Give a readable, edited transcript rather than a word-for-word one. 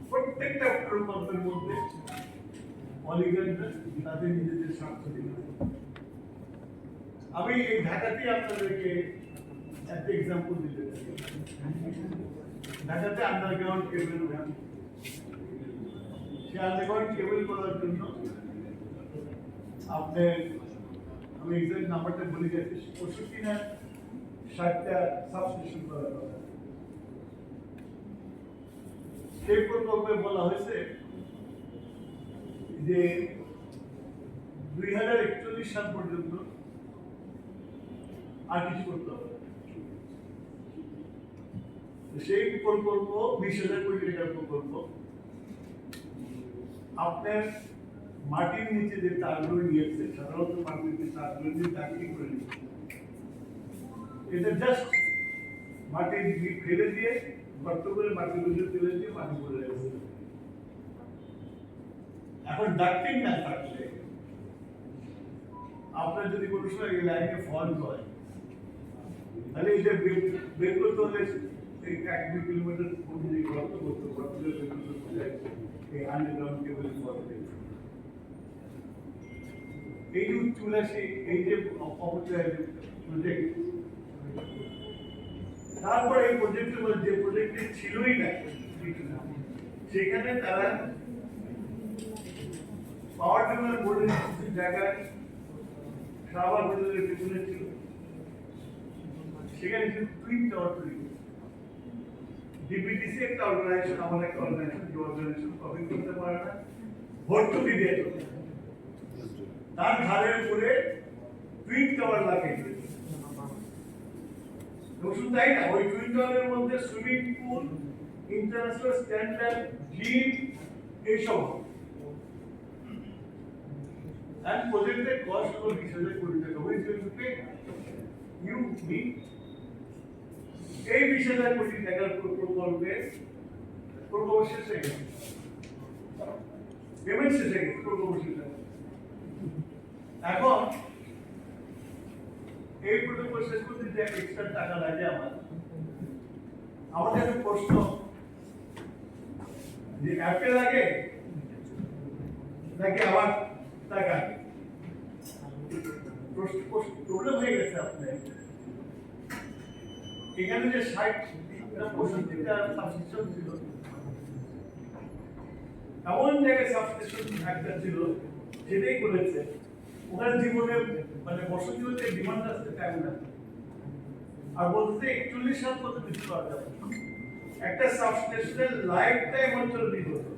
প্রত্যেকটা প্রকল্পের মধ্যে অলিগাররা তাদের নিজেদের স্বার্থ দিল। আমি এই ঢাকাতে আপনাদেরকে একটা এক্সাম্পল দিতে চাই। ঢাকাতে আন্ডারগ্রাউন্ড কেবল, সে আন্ডারগ্রাউন্ড কেবল করার জন্য আপনার, আমি এক্সাক্ট নাম্বারটা ভুলে গেছি, 65 না 60টা সাবস্টেশন করার কথা। সেই প্রকল্পে বলা হয়েছে যে 2041 সাল পর্যন্ত আর কিছু করতে হবে। সেই প্রকল্প 20,000 কোটি টাকার প্রকল্প। আপনার মাটির নিচে যে তারগুলো নিয়েছে, সাধারণত মাটির নিচে তারগুলো নিয়ে চাকরি করে নিচ্ছে, এটা জাস্ট মাটির ফেলে দিয়ে গর্ত করে মাটিগুলো ফেলে দিয়ে মাটি করে রাখছে। এখন ডাক্টিং না থাকলে আপনার যদি কোনো সময় এই লাইনে ফল্ট হয়, তাহলে এটা বের করতে হলে এই 1-2 কিলোমিটার পর্যন্ত গর্ত করতে গর্তের বের করতে এই আন্ডারগ্রাউন্ড কেবল ফল্ট। এই যে চুলাশি, এই যে অপচয় প্রজেক্ট, তারপরে এই প্রজেক্টের মধ্যে যে প্রজেক্টটি ছিলই না সেখানে তারা পাওয়ার টিউনার বোর্ডের কিছু জায়গায় শাহবাগ হোটেলের পেছনে ছিল, সেখানে কিছু টুইন টাওয়ার তৈরি করেছে। ডিপিটিসি একটা অর্গানাইজেশন, আমার একটা অর্গানাইজেশন, যে অর্গানাইজেশন কপি করতে পারে না, ভর্তুকি দিয়ে চলে, তার ঘাড়ের উপরে টুইন টাওয়ার লাগিয়ে দিয়েছে। শুধু তাই না, ওই টুইন টাওয়ারের মধ্যে swimming pool, international standard gym, এইসব। And projected cost for 20,000 কোটি টাকা। Who is going to pay? You, me. এই 20,000 কোটি টাকার প্রকল্পে প্রকল্প শেষ হয়ে গেছে, পেমেন্ট শেষ হয়ে গেছে, প্রকল্প শেষ হয়ে গেছে। এখন এই প্রকল্প শেষ করতে যে এক্সট্রা টাকা লাগে আমাদের একটা প্রশ্ন যে অ্যাপে লাগে নাকি আমার টাকা? প্রবলেম হয়ে গেছে আপনার। এখানে যে 65টা সাবস্টেশন ছিল, এমন জায়গায় সাবস্টেশন একটা ছিল যেটাই করেছে ওখানে জীবনে মানে বসতি হতে ডিমান্ড আসতে টাইম না, আর বলতে 41 সাল পর্যন্ত কিছু করা যাবে। একটা সাবস্টেশনের লাইফ টাইম হচ্ছে 20 বছর।